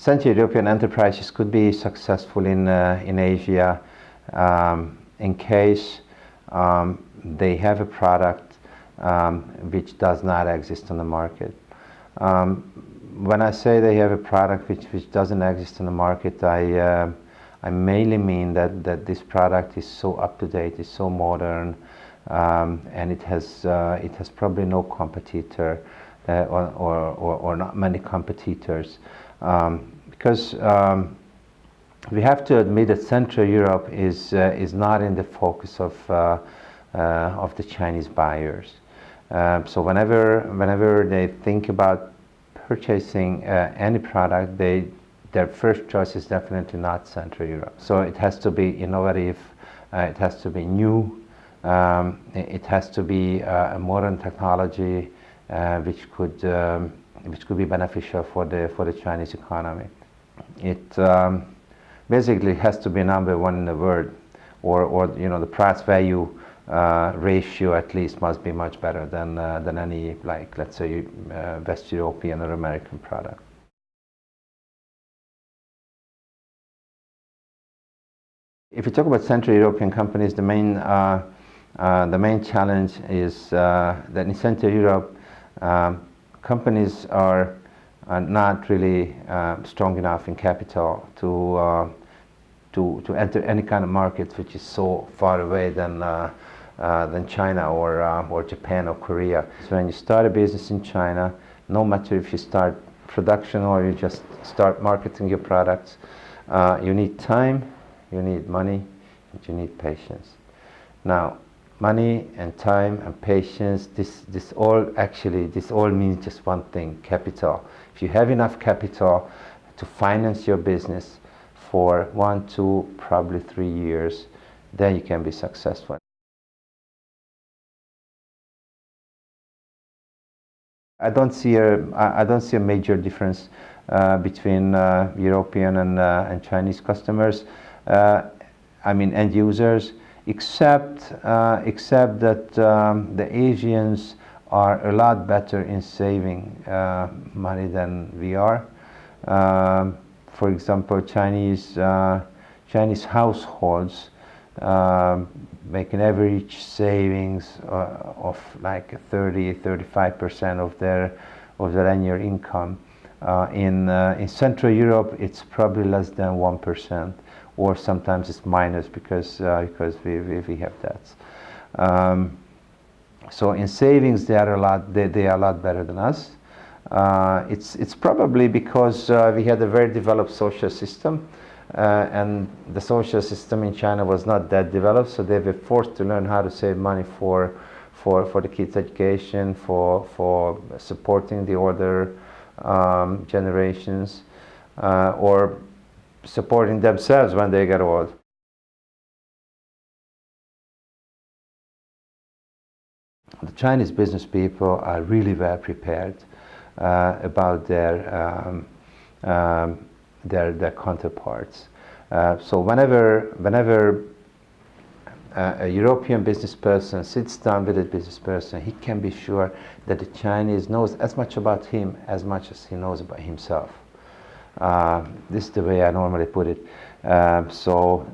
Central European enterprises could be successful in Asia in case they have a product which does not exist on the market. When I say they have a product which doesn't exist on the market, I mainly mean that this product is so up to date, is so modern, and it has probably no competitor or not many competitors, because we have to admit that Central Europe is not in the focus of the Chinese buyers. So whenever they think about purchasing any product, their first choice is definitely not Central Europe. So it has to be innovative, it has to be new, it has to be a modern technology which could be beneficial for the Chinese economy. It basically has to be number one in the world, or the price value ratio at least must be much better than any, like, let's say, West European or American product. If you talk about Central European companies, the main challenge is that in Central Europe, companies are not really strong enough in capital to enter any kind of market which is so far away than China or Japan or Korea. So when you start a business in China, no matter if you start production or you just start marketing your products, you need time, you need money, and you need patience. Now, money and time and patience, this all means just one thing: capital. If you have enough capital to finance your business for 1, 2, probably 3 years, then you can be successful. I don't see a major difference between European and Chinese customers. I mean, end users, except that the Asians are a lot better in saving money than we are. For example, Chinese households make an average savings of like 30–35% of their annual income. In Central Europe, it's probably less than 1%, or sometimes it's minus because we have that. So in savings, they are a lot better than us. It's probably because we had a very developed social system, and the social system in China was not that developed, so they were forced to learn how to save money for the kids' education, for supporting the older generations, or supporting themselves when they get old. The Chinese business people are really well prepared about their counterparts. So whenever a European business person sits down with a business person, he can be sure that the Chinese knows as much about him as much as he knows about himself. This is the way I normally put it. So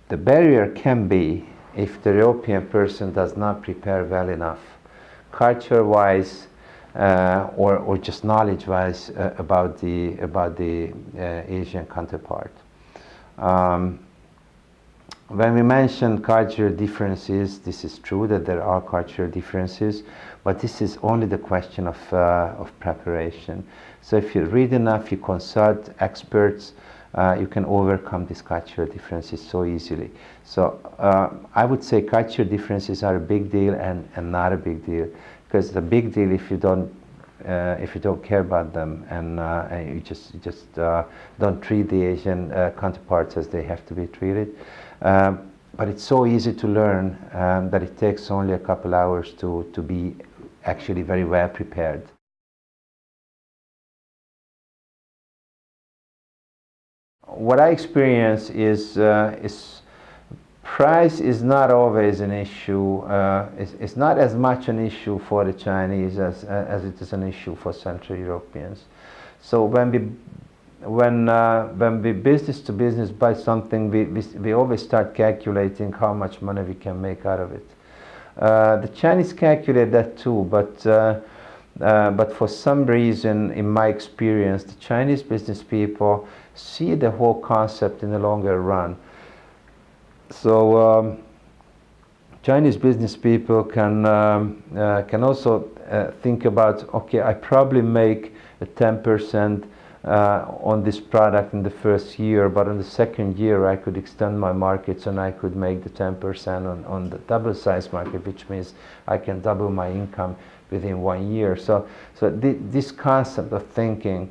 the barrier can be if the European person does not prepare well enough, culture-wise or just knowledge-wise about the Asian counterpart. When we mention cultural differences, this is true that there are cultural differences, but this is only the question of preparation. So if you read enough, you consult experts, you can overcome these cultural differences so easily. So I would say cultural differences are a big deal and not a big deal, because it's a big deal if you don't care about them and you just don't treat the Asian counterparts as they have to be treated. But it's so easy to learn that it takes only a couple hours to be actually very well prepared. What I experience is price is not always an issue. It's not as much an issue for the Chinese as it is an issue for Central Europeans. So when we when we business to business buy something, we always start calculating how much money we can make out of it. The Chinese calculate that too, but for some reason, in my experience, the Chinese business people see the whole concept in the longer run. So Chinese business people can also think about, okay, I probably make a 10% on this product in the first year, but in the second year I could extend my markets and I could make the 10% on the double size market, which means I can double my income within 1 year. So this concept of thinking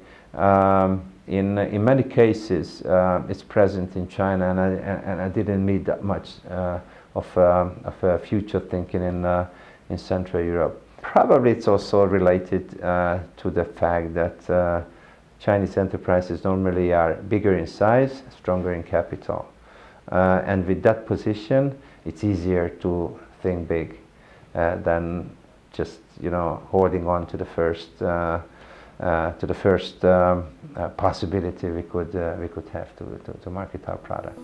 in many cases is present in China, and I didn't meet that much of future thinking in Central Europe. Probably it's also related to the fact that Chinese enterprises normally are bigger in size, stronger in capital, and with that position, it's easier to think big than just holding on to the first possibility we could have to market our product.